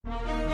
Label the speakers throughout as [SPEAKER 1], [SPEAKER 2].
[SPEAKER 1] Hello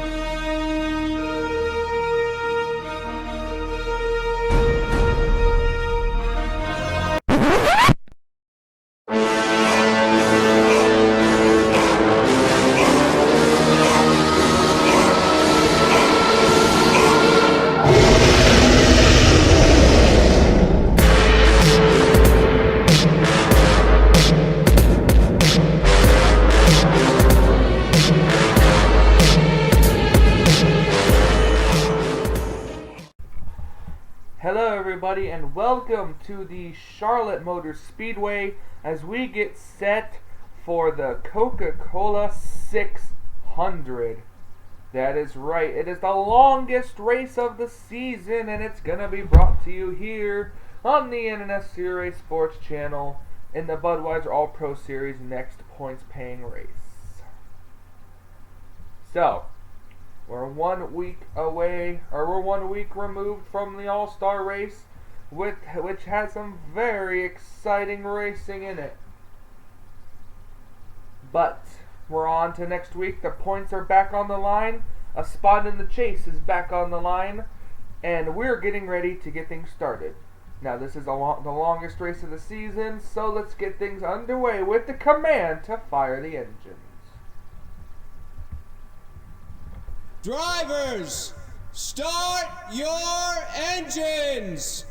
[SPEAKER 1] everybody and welcome to the Charlotte Motor Speedway as we get set for the Coca-Cola 600. That is right, it is the longest race of the season and it's going to be brought to you here on the NNSCRA Sports Channel in the Budweiser All Pro Series next points paying race. So, we're 1 week away, or we're 1 week removed from the All-Star race, which has some very exciting racing in it. But we're on to next week. The points are back on the line. A spot in the chase is back on the line, and we're getting ready to get things started. Now, this is the longest race of the season, so let's get things underway with the command to fire the engines.
[SPEAKER 2] Drivers, start your engines!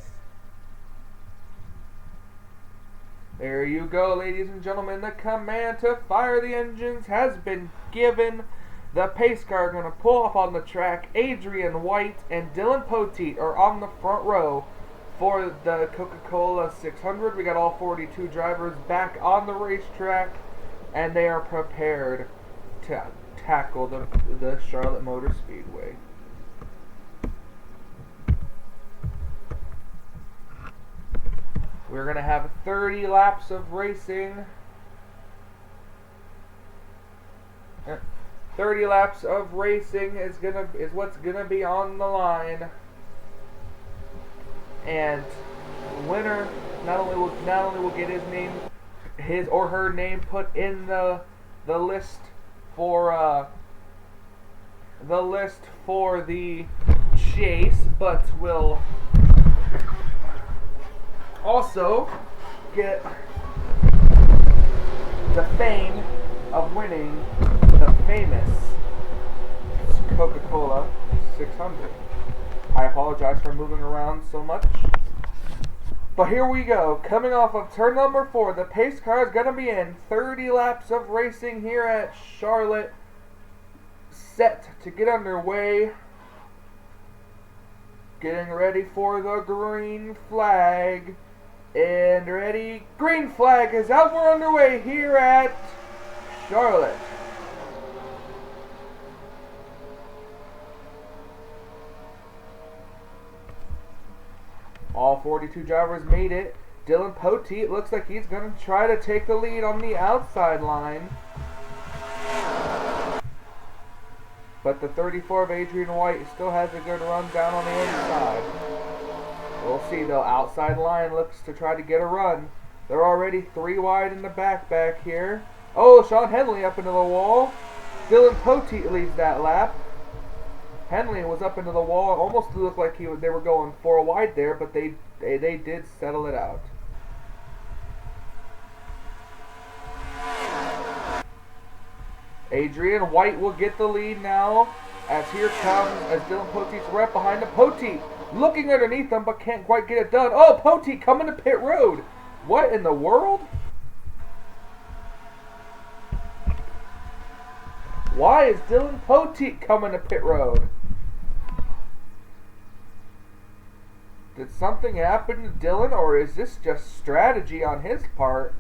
[SPEAKER 1] There you go, ladies and gentlemen. The command to fire the engines has been given. The pace car are going to pull off on the track. Adrian White and Dylan Poteet are on the front row for the Coca-Cola 600. We got all 42 drivers back on the racetrack, and they are prepared to tackle the Charlotte Motor Speedway. We're going to have 30 laps of racing. 30 laps of racing is what's going to be on the line. And the winner not only will get his or her name put in the list for the chase, but will also get the fame of winning the famous Coca-Cola 600. I apologize for moving around so much. But here we go. Coming off of turn number 4, the pace car is going to be in. 30 laps of racing here at Charlotte. Set to get underway. Getting ready for the green flag. And ready. Green flag is out. We're underway here at Charlotte. All 42 drivers made it. Dylan Poteet looks like he's going to try to take the lead on the outside line. But the 34 of Adrian White still has a good run down on the inside. We'll see though. Outside line looks to try to get a run. They're already 3 wide in the back here. Oh, Sean Henley up into the wall. Dylan Poteet leads that lap. Henley was up into the wall. Almost looked like they were going 4 wide there, but they did settle it out. Adrian White will get the lead now, as here comes, as Dylan Poteet's right behind him. Poteet looking underneath him, but can't quite get it done. Oh, Poteet coming to pit road. What in the world? Why is Dylan Poteet coming to pit road? Did something happen to Dylan, or is this just strategy on his part?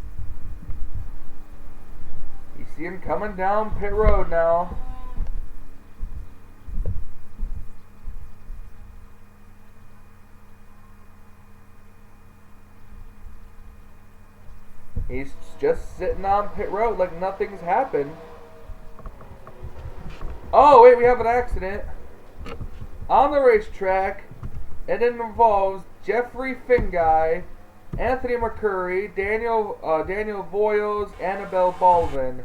[SPEAKER 1] You see him coming down pit road now. He's just sitting on pit road like nothing's happened. Oh, wait, we have an accident on the racetrack, and it involves Jeffrey Finguy, Anthony McCurry, Daniel Voyles, Annabelle Baldwin.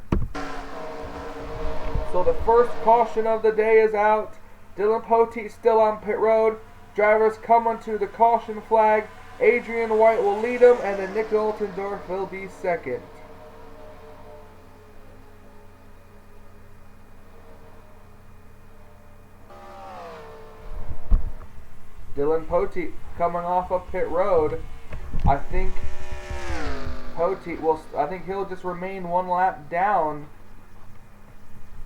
[SPEAKER 1] So the first caution of the day is out. Dylan Poteet still on pit road. Drivers coming to the caution flag. Adrian White will lead him, and then Nick Altendorf will be second. Dylan Poteet coming off of pit road. I think he'll just remain one lap down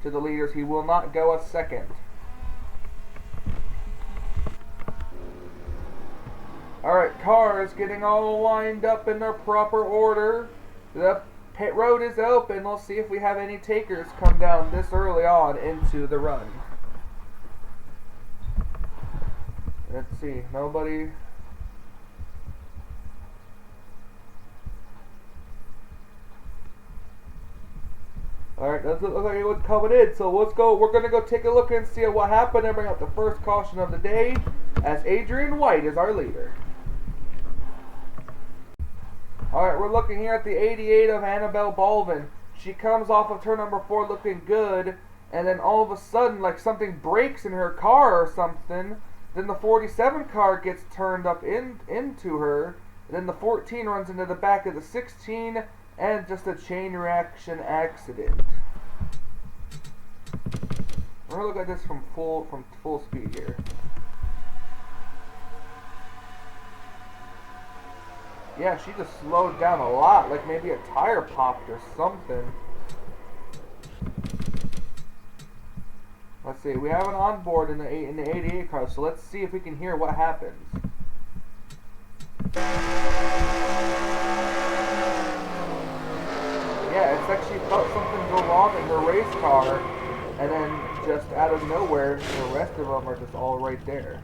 [SPEAKER 1] to the leaders. He will not go a second. Alright, cars getting all lined up in their proper order. The pit road is open. Let's see if we have any takers come down this early on into the run. Let's see, nobody. Alright, doesn't look like anyone's coming in, so let's go. We're going to go take a look and see what happened and bring up the first caution of the day as Adrian White is our leader. Alright, we're looking here at the 88 of Annabelle Balvin. She comes off of turn number 4 looking good, and then all of a sudden, like something breaks in her car or something. Then the 47 car gets turned up into her. Then the 14 runs into the back of the 16, and just a chain reaction accident. We're gonna look at this from full speed here. Yeah, she just slowed down a lot, like maybe a tire popped or something. Let's see, we have an onboard in the 88 car, so let's see if we can hear what happens. Yeah, it's like she felt something go wrong in her race car, and then just out of nowhere, the rest of them are just all right there.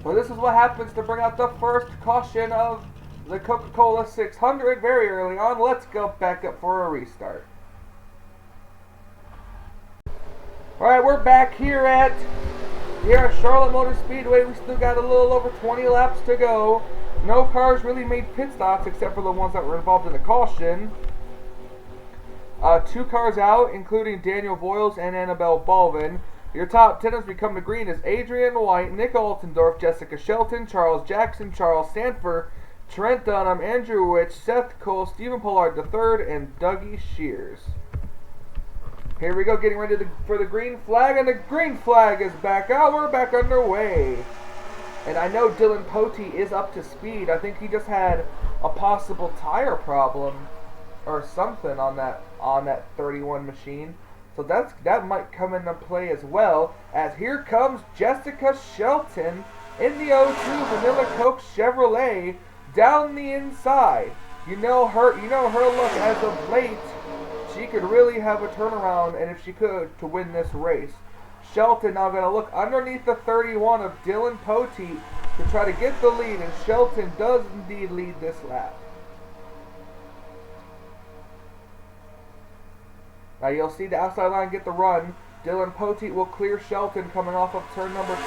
[SPEAKER 1] So this is what happens to bring out the first caution of the Coca-Cola 600 very early on. Let's go back up for a restart. Alright, we're back here at Charlotte Motor Speedway. We still got a little over 20 laps to go. No cars really made pit stops except for the ones that were involved in the caution. 2 cars out, including Daniel Voiles and Annabelle Balvin. Your top 10 has become the green as Adrian White, Nick Altendorf, Jessica Shelton, Charles Jackson, Charles Sanford, Trent Dunham, Andrew Witch, Seth Cole, Stephen Pollard III, and Dougie Shears. Here we go, getting ready for the green flag, and the green flag is back out. We're back underway. And I know Dylan Poteet is up to speed. I think he just had a possible tire problem or something on that 31 machine. So that might come into play as well, as here comes Jessica Shelton in the 02 Vanilla Coke Chevrolet down the inside. You know her look as of late. She could really have a turnaround, and if she could, to win this race. Shelton now going to look underneath the 31 of Dylan Poteet to try to get the lead, and Shelton does indeed lead this lap. Now you'll see the outside line get the run. Dylan Poteet will clear Shelton coming off of turn number 2.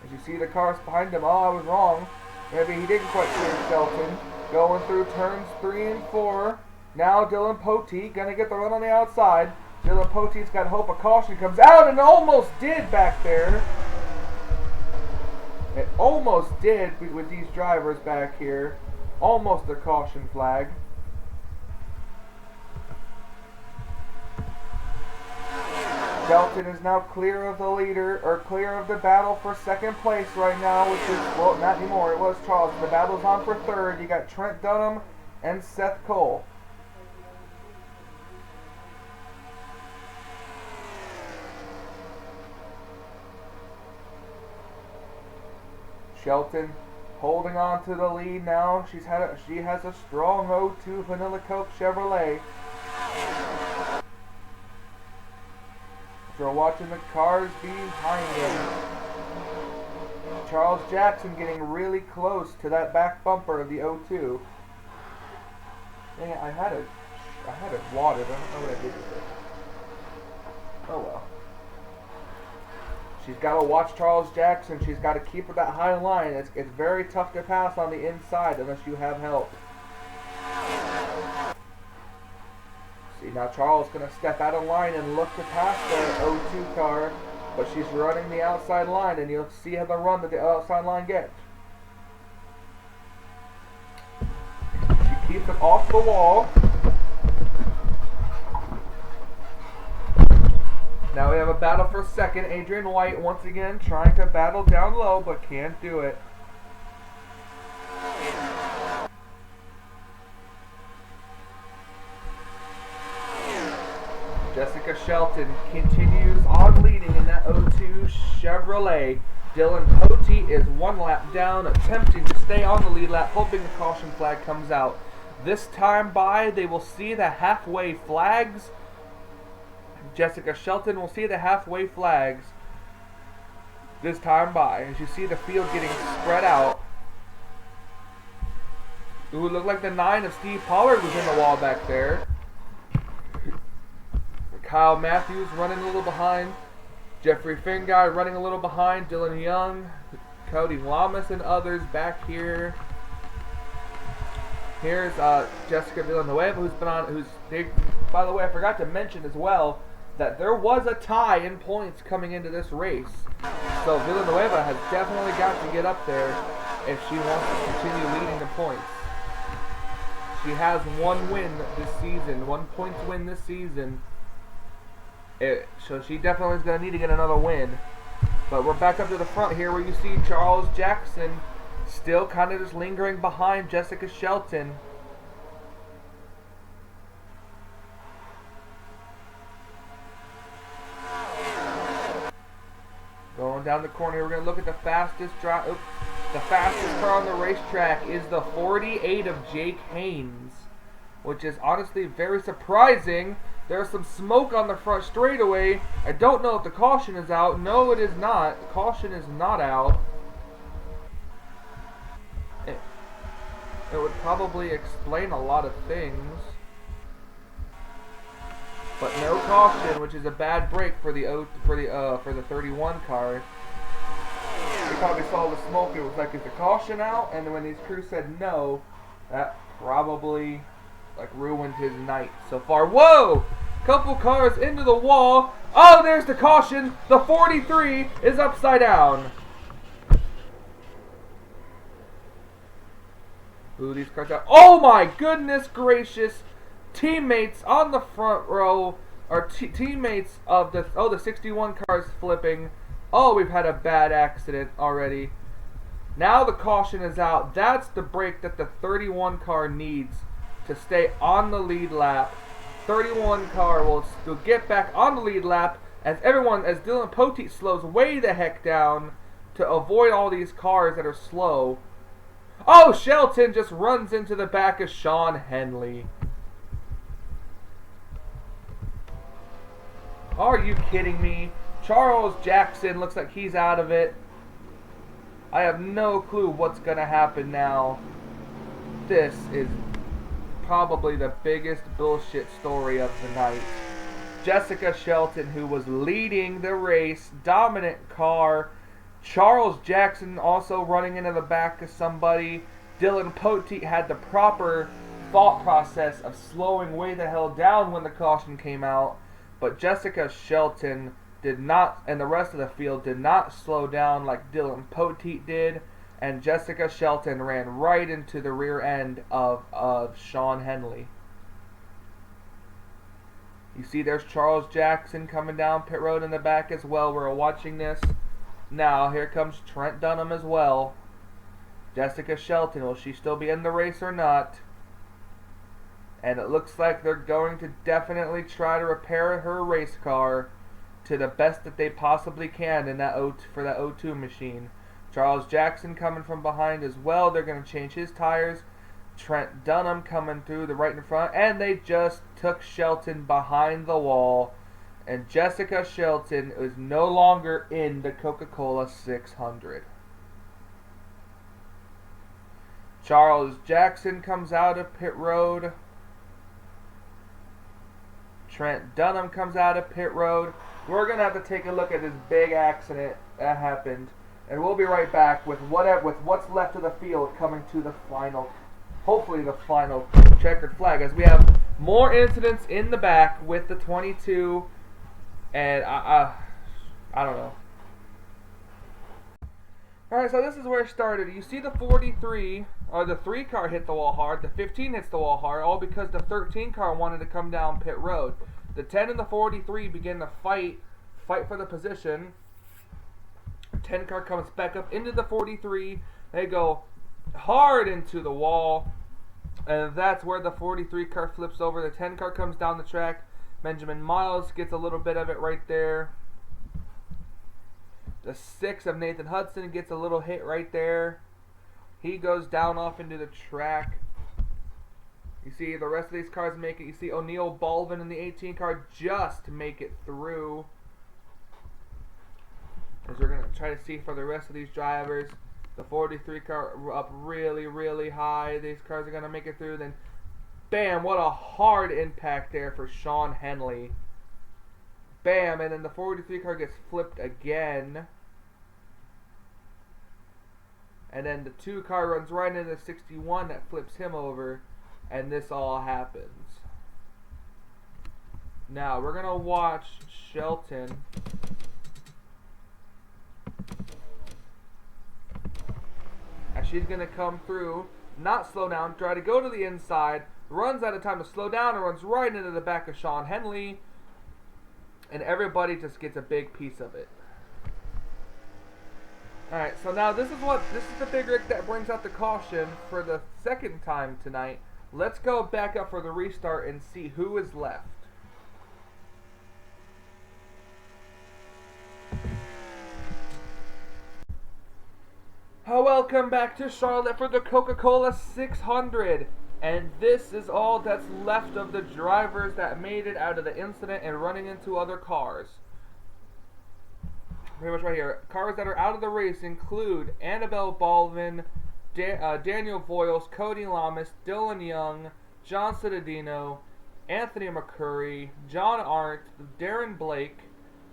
[SPEAKER 1] As you see the cars behind him, oh, I was wrong. Maybe he didn't quite clear Shelton. Going through turns 3 and 4. Now Dylan Poteet gonna get the run on the outside. Dylan Poteet's got hope a caution comes out, and almost did back there. It almost did with these drivers back here. Almost a caution flag. Shelton is now clear of the leader, or clear of the battle for second place right now, which is, well, not anymore, it was Charles. The battle's on for third. You got Trent Dunham and Seth Cole. Shelton holding on to the lead now. She has a strong 02 Vanilla Coke Chevrolet. We're watching the cars behind him. Charles Jackson getting really close to that back bumper of the 02. Dang it, I had it wadded. I don't know what I did with it. Oh well. She's got to watch Charles Jackson. She's got to keep her that high line. It's very tough to pass on the inside unless you have help. See, Now Charles going to step out of line and look to pass the 0-2 car, but she's running the outside line, and you'll see how the run that the outside line gets. She keeps it off the wall. Now we have a battle for second. Adrian White once again trying to battle down low, but can't do it. Jessica Shelton continues on leading in that 0-2 Chevrolet. Dylan Poteet is one lap down, attempting to stay on the lead lap, hoping the caution flag comes out. This time by, they will see the halfway flags. Jessica Shelton will see the halfway flags this time by. As you see the field getting spread out. Ooh, it looked like the 9 of Steve Pollard was in the wall back there. Kyle Matthews running a little behind. Jeffrey Finguy running a little behind. Dylan Young, Cody Lamas, and others back here. Here's Jessica Villanueva, who's been on. By the way, I forgot to mention as well that there was a tie in points coming into this race. So Villanueva has definitely got to get up there if she wants to continue leading the points. She has one win this season, 1 point win this season. So she definitely is going to need to get another win. But we're back up to the front here where you see Charles Jackson still kind of just lingering behind Jessica Shelton. Going down the corner here, we're going to look at the fastest drive. The fastest car on the racetrack is the 48 of Jake Haynes, which is honestly very surprising. There's some smoke on the front straightaway. I don't know if the caution is out. No, it is not. The caution is not out. It would probably explain a lot of things. But no caution, which is a bad break for the 31 car. You probably saw the smoke. It was like, is the caution out? And when these crews said no, that probably ruined his night so far. Whoa! Couple cars into the wall. Oh, there's the caution. The 43 is upside down. Ooh, these cars are. Oh my goodness gracious! Teammates on the front row are teammates of the 61 cars flipping. Oh, we've had a bad accident already. Now the caution is out. That's the brake that the 31 car needs to stay on the lead lap. 31 car will get back on the lead lap as Dylan Poteet slows way the heck down to avoid all these cars that are slow. Oh, Shelton just runs into the back of Sean Henley. Are you kidding me? Charles Jackson looks like he's out of it. I have no clue what's going to happen now. This is probably the biggest bullshit story of the night. Jessica Shelton, who was leading the race, dominant car. Charles Jackson also running into the back of somebody. Dylan Poteet had the proper thought process of slowing way the hell down when the caution came out. But Jessica Shelton did not, and the rest of the field did not slow down like Dylan Poteet did. And Jessica Shelton ran right into the rear end of Sean Henley. You see there's Charles Jackson coming down pit road in the back as well. We're watching this. Now here comes Trent Dunham as well. Jessica Shelton, will she still be in the race or not? And it looks like they're going to definitely try to repair her race car to the best that they possibly can in that for that 0-2 machine. Charles Jackson coming from behind as well. They're going to change his tires. Trent Dunham coming through the right in front. And they just took Shelton behind the wall. And Jessica Shelton is no longer in the Coca-Cola 600. Charles Jackson comes out of pit road. Trent Dunham comes out of pit road. We're going to have to take a look at this big accident that happened. And we'll be right back with what's left of the field coming to the final, hopefully the final checkered flag. As we have More incidents in the back with the 22, and I don't know. Alright, so this is where it started. You see the 43, or the 3 car hit the wall hard, the 15 hits the wall hard, all because the 13 car wanted to come down pit road. The 10 and the 43 begin to fight for the position. 10 car comes back up into the 43. They go hard into the wall, and that's where the 43 car flips over. The 10 car comes down the track. Benjamin Miles gets a little bit of it right there. The 6 of Nathan Hudson gets a little hit right there. He goes down off into the track. You see the rest of these cars make it. You see O'Neal Baldwin in the 18 car just make it through. As we're going to try to see for the rest of these drivers. The 43 car up really, really high. These cars are going to make it through. Then, bam, what a hard impact there for Sean Henley. Bam, and then the 43 car gets flipped again. And then the 2 car runs right into the 61 that flips him over. And this all happens. Now, we're going to watch Shelton. As she's going to come through, not slow down, try to go to the inside, runs out of time to slow down, and runs right into the back of Sean Henley. And everybody just gets a big piece of it. Alright, so now this is the big rig that brings out the caution for the second time tonight. Let's go back up for the restart and see who is left. Welcome back to Charlotte for the Coca-Cola 600. And this is all that's left of the drivers that made it out of the incident and running into other cars. Pretty much right here. Cars that are out of the race include Annabelle Baldwin, Daniel Voiles, Cody Lamas, Dylan Young, John Cittadino, Anthony McCurry, John Arndt, Darren Blake,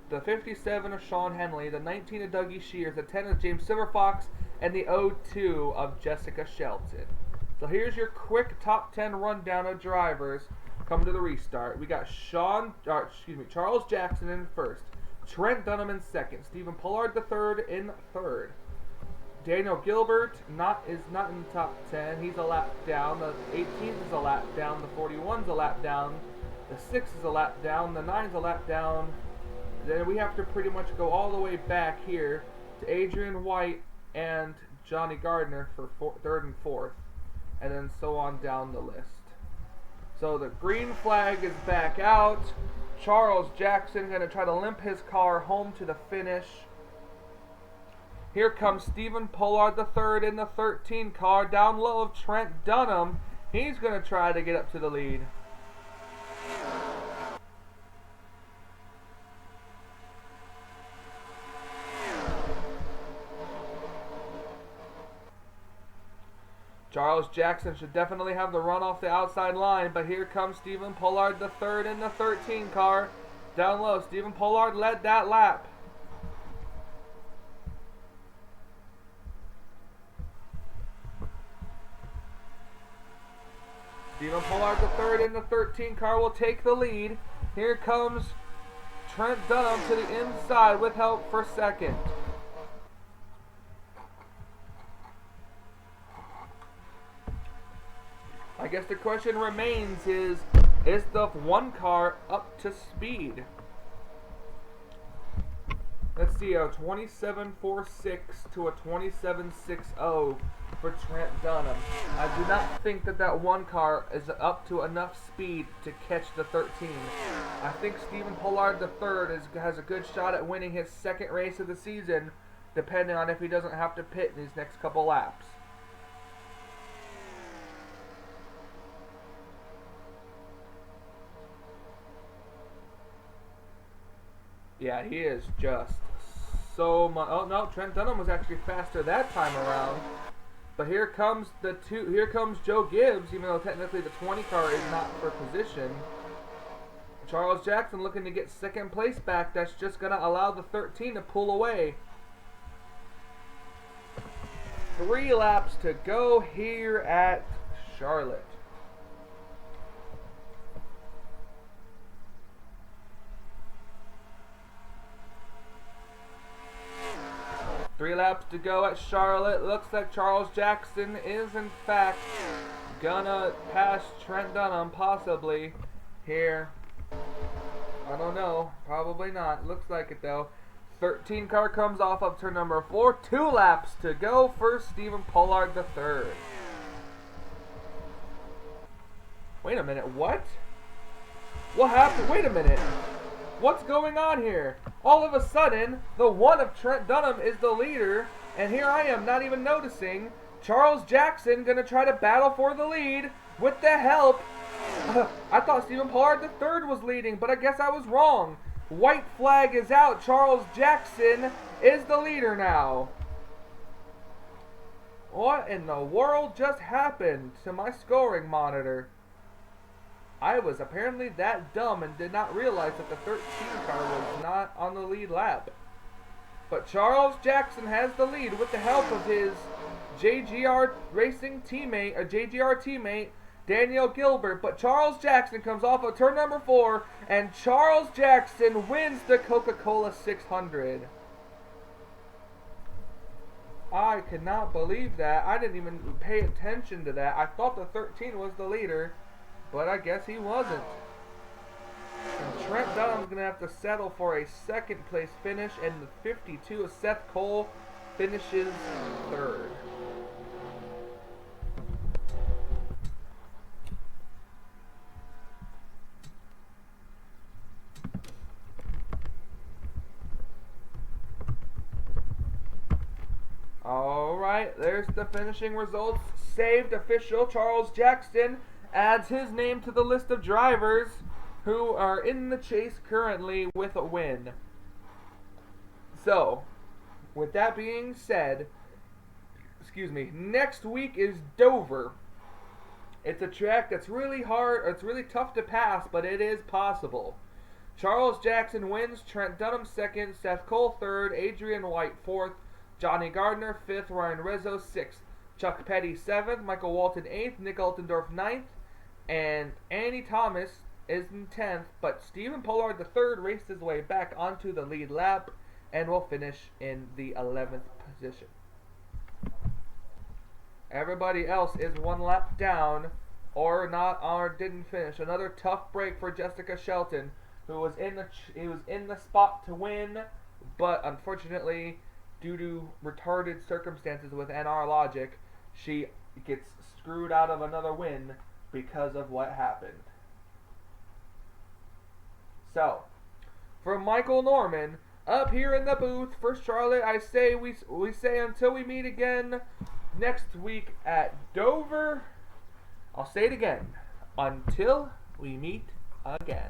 [SPEAKER 1] the 57 of Sean Henley, the 19 of Dougie Shears, the 10 of James Silverfox, and the 02 of Jessica Shelton. So here's your quick top 10 rundown of drivers coming to the restart. We got Charles Jackson in first, Trent Dunham in second, Stephen Pollard the third in third. Daniel Gilbert is not in the top 10. He's a lap down. The 18th is a lap down. The 41's a lap down. The 6 is a lap down. The 9's a lap down. Then we have to pretty much go all the way back here to Adrian White and Johnny Gardner for third and fourth. And then so on down the list. So the green flag is back out. Charles Jackson going to try to limp his car home to the finish. Here comes Stephen Pollard the third in the 13 car. Down low of Trent Dunham. He's going to try to get up to the lead. Charles Jackson should definitely have the run off the outside line, but here comes Stephen Pollard the third in the 13 car. Down low, Stephen Pollard led that lap. Stephen Pollard the third in the 13 car will take the lead. Here comes Trent Dunham to the inside with help for second. I guess the question remains is the one car up to speed? Let's see, a 27.46 to a 27.60 for Trent Dunham. I do not think that one car is up to enough speed to catch the 13. I think Stephen Pollard III has a good shot at winning his second race of the season, depending on if he doesn't have to pit in these next couple laps. Yeah, he is just so much. Oh no, Trent Dunham was actually faster that time around. But here comes Joe Gibbs, even though technically the 20 car is not for position. Charles Jackson looking to get second place back. That's just going to allow the 13 to pull away. 3 laps to go here at Charlotte. 3 laps to go at Charlotte. Looks like Charles Jackson is in fact gonna pass Trent Dunham possibly here. I don't know. Probably not. Looks like it though. 13 car comes off of turn number 4. 2 laps to go for Stephen Pollard III. Wait a minute. What? What happened? Wait a minute. What's going on here? All of a sudden, the one of Trent Dunham is the leader, and here I am not even noticing. Charles Jackson gonna try to battle for the lead with the help. I thought Stephen Pollard III was leading, but I guess I was wrong. White flag is out. Charles Jackson is the leader now. What in the world just happened to my scoring monitor? I was apparently that dumb and did not realize that the 13 car was not on the lead lap. But Charles Jackson has the lead with the help of his JGR racing teammate, a JGR teammate, Daniel Gilbert. But Charles Jackson comes off of turn number 4, and Charles Jackson wins the Coca-Cola 600. I could not believe that. I didn't even pay attention to that. I thought the 13 was the leader, but I guess he wasn't. And Trent Dunham's going to have to settle for a 2nd place finish, and the 52, Seth Cole, finishes 3rd. Alright, there's the finishing results. Saved official Charles Jackson adds his name to the list of drivers who are in the chase currently with a win. So, with that being said, next week is Dover. It's a track that's really hard, or it's really tough to pass, but it is possible. Charles Jackson wins, Trent Dunham 2nd, Seth Cole 3rd, Adrian White 4th, Johnny Gardner 5th, Ryan Rizzo 6th, Chuck Petty 7th, Michael Walton 8th, Nick Altendorf 9th, and Andy Thomas is in 10th, but Stephen Pollard III raced his way back onto the lead lap and will finish in the 11th position. Everybody else is 1 lap down or not, or didn't finish. Another tough break for Jessica Shelton, who was in the spot to win, but unfortunately, due to retarded circumstances with NR Logic, she gets screwed out of another win because of what happened. So, for Michael Norman, up here in the booth for Charlotte, we say until we meet again next week at Dover. I'll say it again. Until we meet again.